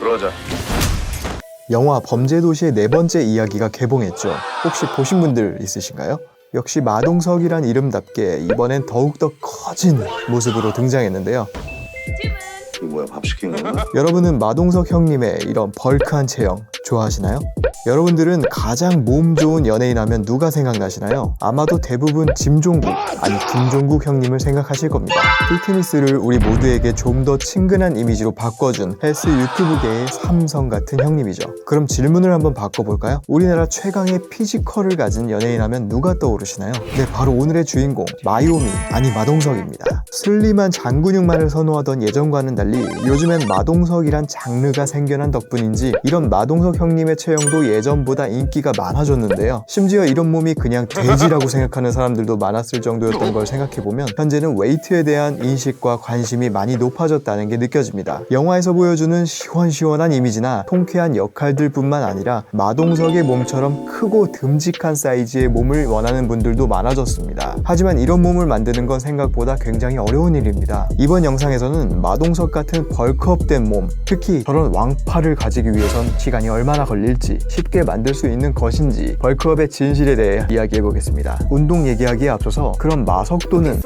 그러자. 영화 범죄도시의 4번째 이야기가 개봉했죠. 혹시 보신 분들 있으신가요? 역시 마동석이란 이름답게 이번엔 더욱더 커진 모습으로 등장했는데요. 이거 뭐야, 밥 시킨 건가? 여러분은 마동석 형님의 이런 벌크한 체형 좋아하시나요? 여러분들은 가장 몸 좋은 연예인 하면 누가 생각나시나요? 아마도 대부분 짐종국, 아니 김종국 형님을 생각하실 겁니다. 피트니스를 우리 모두에게 좀 더 친근한 이미지로 바꿔준 헬스 유튜브계의 삼성 같은 형님이죠. 그럼 질문을 한번 바꿔볼까요? 우리나라 최강의 피지컬을 가진 연예인 하면 누가 떠오르시나요? 네, 바로 오늘의 주인공 마요미, 아니 마동석입니다. 슬림한 장근육만을 선호하던 예전과는 달리 요즘엔 마동석이란 장르가 생겨난 덕분인지 이런 마동석 형님의 체형도 예전보다 인기가 많아졌는데요. 심지어 이런 몸이 그냥 돼지라고 생각하는 사람들도 많았을 정도였던 걸 생각해보면 현재는 웨이트에 대한 인식과 관심이 많이 높아졌다는 게 느껴집니다. 영화에서 보여주는 시원시원한 이미지나 통쾌한 역할들뿐만 아니라 마동석의 몸처럼 크고 듬직한 사이즈의 몸을 원하는 분들도 많아졌습니다. 하지만 이런 몸을 만드는 건 생각보다 굉장히 어려운 일입니다. 이번 영상에서는 마동석 같은 벌크업된 몸, 특히 저런 왕팔을 가지기 위해선 시간이 얼마나 걸릴지, 쉽게 만들 수 있는 것인지 벌크업의 진실에 대해 이야기해보겠습니다. 운동 얘기하기에 앞서서 그럼 마석도는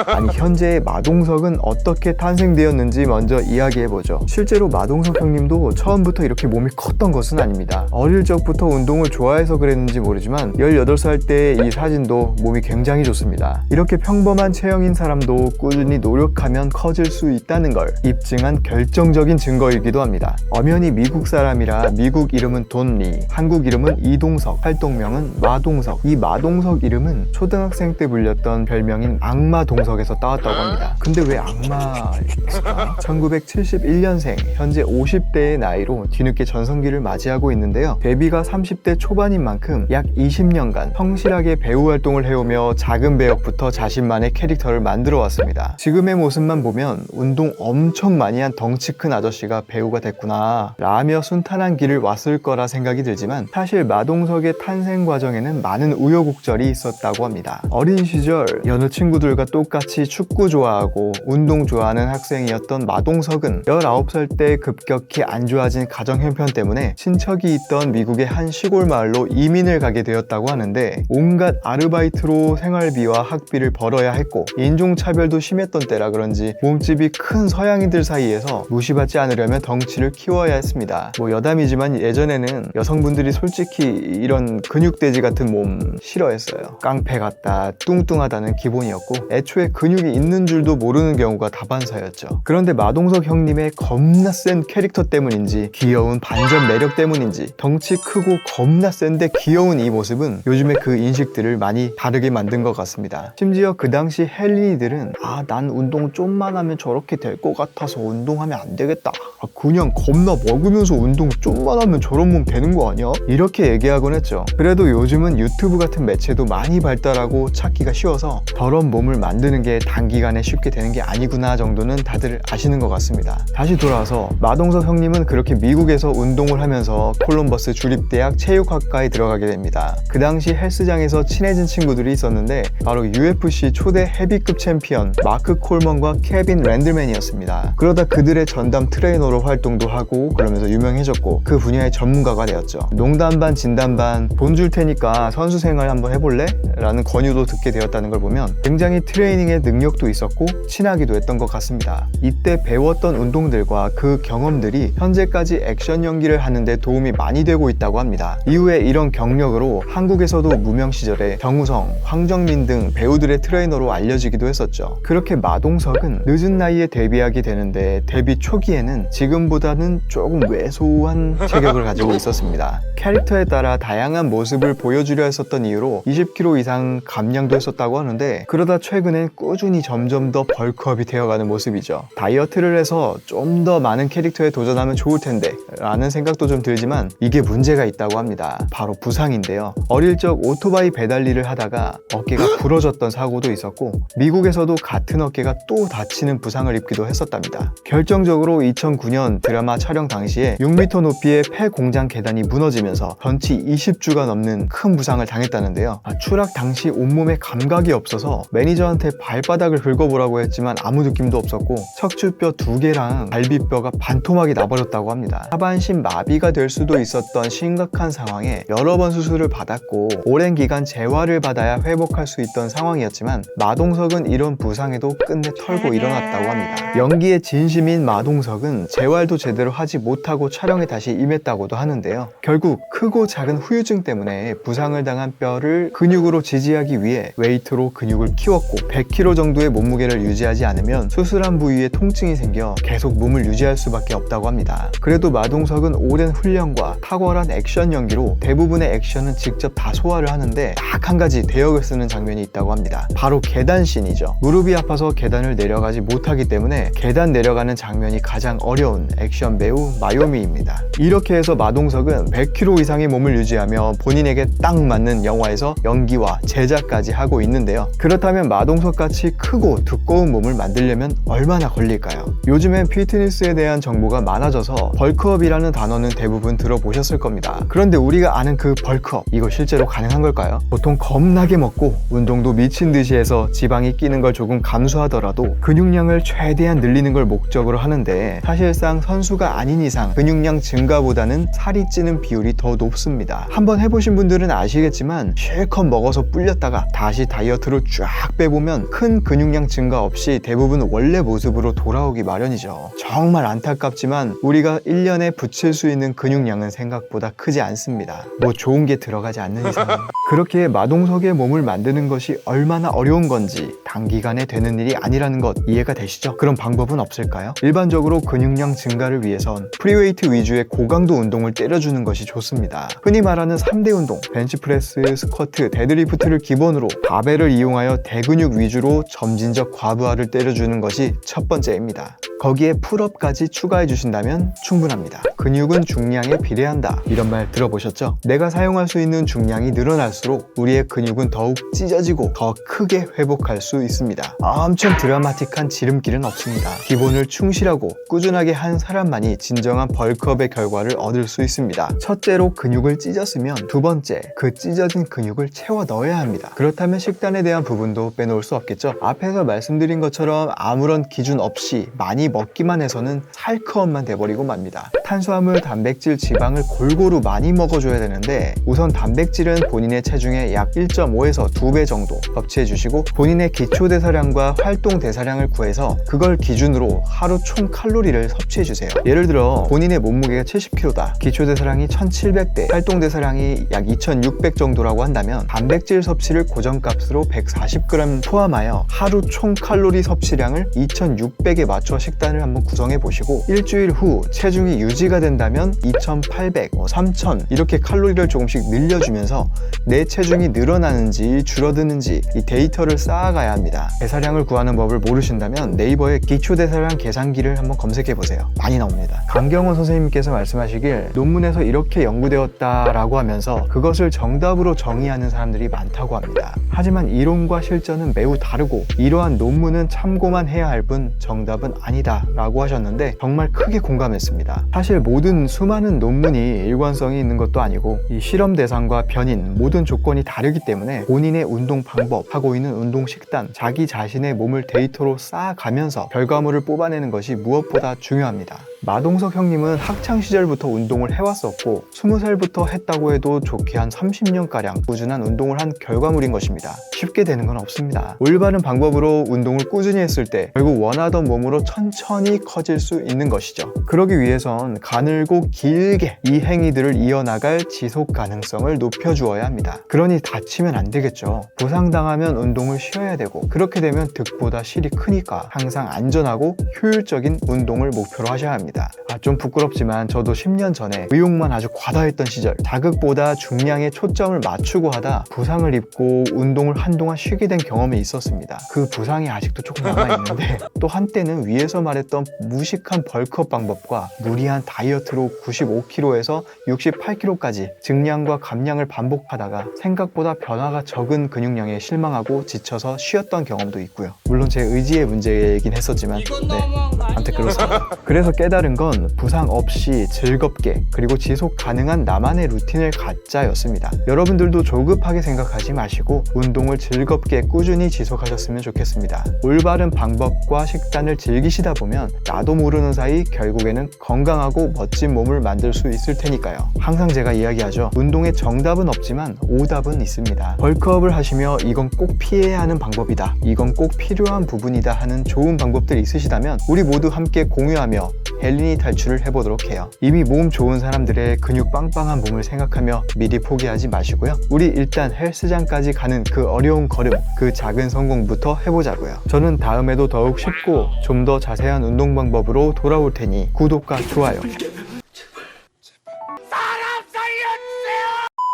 아니 현재의 마동석은 어떻게 탄생되었는지 먼저 이야기해보죠. 실제로 마동석 형님도 처음부터 이렇게 몸이 컸던 것은 아닙니다. 어릴 적부터 운동을 좋아해서 그랬는지 모르지만 18살 때의 이 사진도 몸이 굉장히 좋습니다. 이렇게 평범한 체형인 사람도 꾸준히 노력하면 커질 수 있다는 걸 입증한 결정적인 증거이기도 합니다. 엄연히 미국 사람이라 미국 이름은 돈리, 한국 이름은 이동석, 활동명은 마동석. 이 마동석 이름은 초등학생 때 불렸던 별명인 악마 동석에서 따왔다고 합니다. 근데 왜 악마일까? 1971년생, 현재 50대의 나이로 뒤늦게 전성기를 맞이하고 있는데요. 데뷔가 30대 초반인 만큼 약 20년간 성실하게 배우 활동을 해오며 작은 배역부터 자신만의 캐릭터를 만들어 왔습니다. 지금의 모습만 보면 운동 엄청 많이 한 덩치 큰 아저씨가 배우가 됐구나 라며 순탄한 길을 왔을 거라 생각이 들지만 사실 마동석의 탄생 과정에는 많은 우여곡절이 있었다고 합니다. 어린 시절 여느 친구들과 똑같이 축구 좋아하고 운동 좋아하는 학생이었던 마동석은 19살 때 급격히 안 좋아진 가정 형편 때문에 친척이 있던 미국의 한 시골 마을로 이민을 가게 되었다고 하는데 온갖 아르바이트로 생활비와 학비를 벌어야 했고 인종차별도 심했던 때라 그런지 몸집이 큰 서양인들 사이에서 무시받지 않으려면 덩치를 키워야 했습니다. 뭐 여담이지만 예전에는 여성분들이 솔직히 이런 근육돼지 같은 몸 싫어했어요. 깡패 같다, 뚱뚱하다는 기본이었고 애초에 근육이 있는 줄도 모르는 경우가 다반사였죠. 그런데 마동석 형님의 겁나 센 캐릭터 때문인지 귀여운 반전 매력 때문인지 덩치 크고 겁나 센데 귀여운 이 모습은 요즘에 그 인식들을 많이 다르게 만든 것 같습니다. 심지어 그 당시 헬린이들은 난 운동 좀만 하면 저렇게 될 것 같아서 운동하면 안 되겠다. 그냥 겁나 먹으면서 운동 좀만 하면 저런 몸 되는 거 아니야? 이렇게 얘기하곤 했죠. 그래도 요즘은 유튜브 같은 매체도 많이 발달하고 찾기가 쉬워서 저런 몸을 만드는 게 단기간에 쉽게 되는 게 아니구나 정도는 다들 아시는 것 같습니다. 다시 돌아와서 마동석 형님은 그렇게 미국에서 운동을 하면서 콜럼버스 주립대학 체육학과에 들어가게 됩니다. 그 당시 헬스장에서 친해진 친구들이 있었는데 바로 UFC 초대 헤비급 챔피언 마크 콜먼과 케빈 랜들맨이었습니다. 그러다 그들의 전담 트레이너로 활동도 하고 그러면서 유명해졌고 그 분야의 전문가가 되었죠. 농담 반 진담 반 돈 줄 테니까 선수 생활 한번 해볼래? 라는 권유도 듣게 되었다는 걸 보면 굉장히 트레이닝에 능력도 있었고 친하기도 했던 것 같습니다. 이때 배웠던 운동들과 그 경험들이 현재까지 액션 연기를 하는데 도움이 많이 되고 있다고 합니다. 이후에 이런 경력으로 한국에서도 무명 시절에 정우성, 황정민 등 배우들의 트레이너로 알려지기도 했었죠. 그렇게 마동석은 늦은 나이에 데뷔하게 되는데 데뷔 초기에는 지금보다는 조금 왜소한 체격을 가지고 있었습니다. 캐릭터에 따라 다양한 모습을 보여주려 했었던 이유로 20kg 이상 감량도 했었다고 하는데 그러다 최근엔 꾸준히 점점 더 벌크업이 되어가는 모습이죠. 다이어트를 해서 좀 더 많은 캐릭터에 도전하면 좋을 텐데 라는 생각도 좀 들지만 이게 문제가 있다고 합니다. 바로 부상인데요. 어릴 적 오토바이 배달 일을 하다가 어깨가 부러졌던 사고도 있었고 미국에서도 같은 어깨가 또 다치는 부상을 입기도 했었답니다. 결정적으로 2009년 드라마 촬영 당시에 6m 높이의 폐 공장 계단이 무너지면서 전치 20주가 넘는 큰 부상을 당했다는데요. 추락 당시 온몸에 감각이 없어서 매니저한테 저한테 발바닥을 긁어보라고 했지만 아무 느낌도 없었고 척추뼈 2개랑 갈비뼈가 반토막이 나버렸다고 합니다. 하반신 마비가 될 수도 있었던 심각한 상황에 여러 번 수술을 받았고 오랜 기간 재활을 받아야 회복할 수 있던 상황이었지만 마동석은 이런 부상에도 끝내 털고 일어났다고 합니다. 연기에 진심인 마동석은 재활도 제대로 하지 못하고 촬영에 다시 임했다고도 하는데요. 결국 크고 작은 후유증 때문에 부상을 당한 뼈를 근육으로 지지하기 위해 웨이트로 근육을 키웠고 100kg 정도의 몸무게를 유지하지 않으면 수술한 부위에 통증이 생겨 계속 몸을 유지할 수밖에 없다고 합니다. 그래도 마동석은 오랜 훈련과 탁월한 액션 연기로 대부분의 액션은 직접 다 소화를 하는데 딱 한 가지 대역을 쓰는 장면이 있다고 합니다. 바로 계단 씬이죠. 무릎이 아파서 계단을 내려가지 못하기 때문에 계단 내려가는 장면이 가장 어려운 액션 배우 마요미입니다. 이렇게 해서 마동석은 100kg 이상의 몸을 유지하며 본인에게 딱 맞는 영화에서 연기와 제작까지 하고 있는데요. 그렇다면 마동석같이 크고 두꺼운 몸을 만들려면 얼마나 걸릴까요? 요즘엔 피트니스에 대한 정보가 많아져서 벌크업이라는 단어는 대부분 들어보셨을 겁니다. 그런데 우리가 아는 그 벌크업, 이거 실제로 가능한 걸까요? 보통 겁나게 먹고 운동도 미친 듯이 해서 지방이 끼는 걸 조금 감수하더라도 근육량을 최대한 늘리는 걸 목적으로 하는데 사실상 선수가 아닌 이상 근육량 증가보다는 살이 찌는 비율이 더 높습니다. 한번 해보신 분들은 아시겠지만 실컷 먹어서 불렸다가 다시 다이어트로 쫙 빼보면 큰 근육량 증가 없이 대부분 원래 모습으로 돌아오기 마련이죠. 정말 안타깝지만 우리가 1년에 붙일 수 있는 근육량은 생각보다 크지 않습니다. 뭐 좋은 게 들어가지 않는 이상. 그렇게 마동석의 몸을 만드는 것이 얼마나 어려운 건지 단기간에 되는 일이 아니라는 것 이해가 되시죠? 그럼 방법은 없을까요? 일반적으로 근육량 증가를 위해선 프리웨이트 위주의 고강도 운동을 때려주는 것이 좋습니다. 흔히 말하는 3대 운동, 벤치프레스, 스쿼트, 데드리프트를 기본으로 바벨을 이용하여 대근육 위주로 점진적 과부하를 때려주는 것이 첫 번째입니다. 거기에 풀업까지 추가해 주신다면 충분합니다. 근육은 중량에 비례한다, 이런 말 들어보셨죠? 내가 사용할 수 있는 중량이 늘어날수록 우리의 근육은 더욱 찢어지고 더 크게 회복할 수 있습니다. 엄청 드라마틱한 지름길은 없습니다. 기본을 충실하고 꾸준하게 한 사람만이 진정한 벌크업의 결과를 얻을 수 있습니다. 첫째로 근육을 찢었으면 두 번째, 그 찢어진 근육을 채워 넣어야 합니다. 그렇다면 식단에 대한 부분도 빼놓을 수 없겠죠? 앞에서 말씀드린 것처럼 아무런 기준 없이 많이 먹기만 해서는 살크업만 돼버리고 맙니다. 탄수화물, 단백질, 지방을 골고루 많이 먹어줘야 되는데 우선 단백질은 본인의 체중의 약 1.5에서 2배 정도 섭취해 주시고 본인의 기초 대사량과 활동 대사량을 구해서 그걸 기준으로 하루 총 칼로리를 섭취해 주세요. 예를 들어 본인의 몸무게가 70kg다. 기초 대사량이 1700대, 활동 대사량이 약 2600 정도라고 한다면 단백질 섭취를 고정값으로 140g 포함하여 하루 총 칼로리 섭취량을 2600에 맞춰 식단을 한번 구성해 보시고 일주일 후 체중이 유지가 된다면 2800, 3000 이렇게 칼로리를 조금씩 늘려주면서 내 체중이 늘어나는지 줄어드는지 이 데이터를 쌓아가야 합니다. 대사량을 구하는 법을 모르신다면 네이버에 기초대사량 계산기를 한번 검색해 보세요. 많이 나옵니다. 강경원 선생님께서 말씀하시길 논문에서 이렇게 연구되었다라고 하면서 그것을 정답으로 정의하는 사람들이 많다고 합니다. 하지만 이론과 실전은 매우 다르고 이러한 논문은 참고만 해야 할 뿐 정답은 아니다 라고 하셨는데 정말 크게 공감했습니다. 사실 모든 수많은 논문이 일관성이 있는 것도 아니고 이 실험 대상과 변인 모든 조건이 다르기 때문에 본인의 운동 방법, 하고 있는 운동 식단, 자기 자신의 몸을 데이터로 쌓아가면서 결과물을 뽑아내는 것이 무엇보다 중요합니다. 마동석 형님은 학창시절부터 운동을 해왔었고 20살부터 했다고 해도 좋게 한 30년가량 꾸준한 운동을 한 결과물인 것입니다. 쉽게 되는 건 없습니다. 올바른 방법으로 운동을 꾸준히 했을 때 결국 원하던 몸으로 천천히 커질 수 있는 것이죠. 그러기 위해선 가늘고 길게 이 행위들을 이어나갈 지속 가능성을 높여주어야 합니다. 그러니 다치면 안 되겠죠. 부상당하면 운동을 쉬어야 되고 그렇게 되면 득보다 실이 크니까 항상 안전하고 효율적인 운동을 목표로 하셔야 합니다. 좀 부끄럽지만 저도 10년 전에 의욕만 아주 과다했던 시절 자극보다 중량에 초점을 맞추고 하다 부상을 입고 운동을 한동안 쉬게 된 경험이 있었습니다. 그 부상이 아직도 조금 남아있는데 또 한때는 위에서 말했던 무식한 벌크업 방법과 무리한 다이어트로 95kg에서 68kg까지 증량과 감량을 반복하다가 생각보다 변화가 적은 근육량에 실망하고 지쳐서 쉬었던 경험도 있고요. 물론 제 의지의 문제이긴 했었지만 이건 너무한 거 아무튼 그렇습니다. 그래서 깨달은 건 부상 없이 즐겁게 그리고 지속 가능한 나만의 루틴을 갖자였습니다. 여러분들도 조급하게 생각하지 마시고 운동을 즐겁게 꾸준히 지속하셨으면 좋겠습니다. 올바른 방법과 식단을 즐기시다 보면 나도 모르는 사이 결국에는 건강하고 멋진 몸을 만들 수 있을 테니까요. 항상 제가 이야기하죠. 운동에 정답은 없지만 오답은 있습니다. 벌크업을 하시며 이건 꼭 피해야 하는 방법이다, 이건 꼭 필요한 부분이다 하는 좋은 방법들이 있으시다면 우리 모두 함께 공유하며 헬린이 탈출을 해보도록 해요. 이미 몸 좋은 사람들의 근육 빵빵한 몸을 생각하며 미리 포기하지 마시고요. 우리 일단 헬스장까지 가는 그 어려운 걸음, 그 작은 성공부터 해보자고요. 저는 다음에도 더욱 쉽고 좀 더 자세한 운동 방법으로 돌아올 테니 구독과 좋아요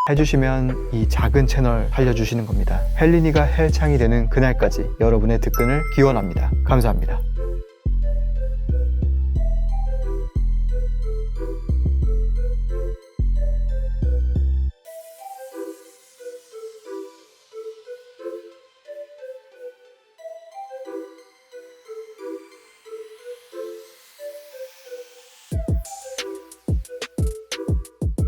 해주시면 이 작은 채널 살려주시는 겁니다. 헬린이가 헬창이 되는 그날까지 여러분의 득근을 기원합니다. 감사합니다.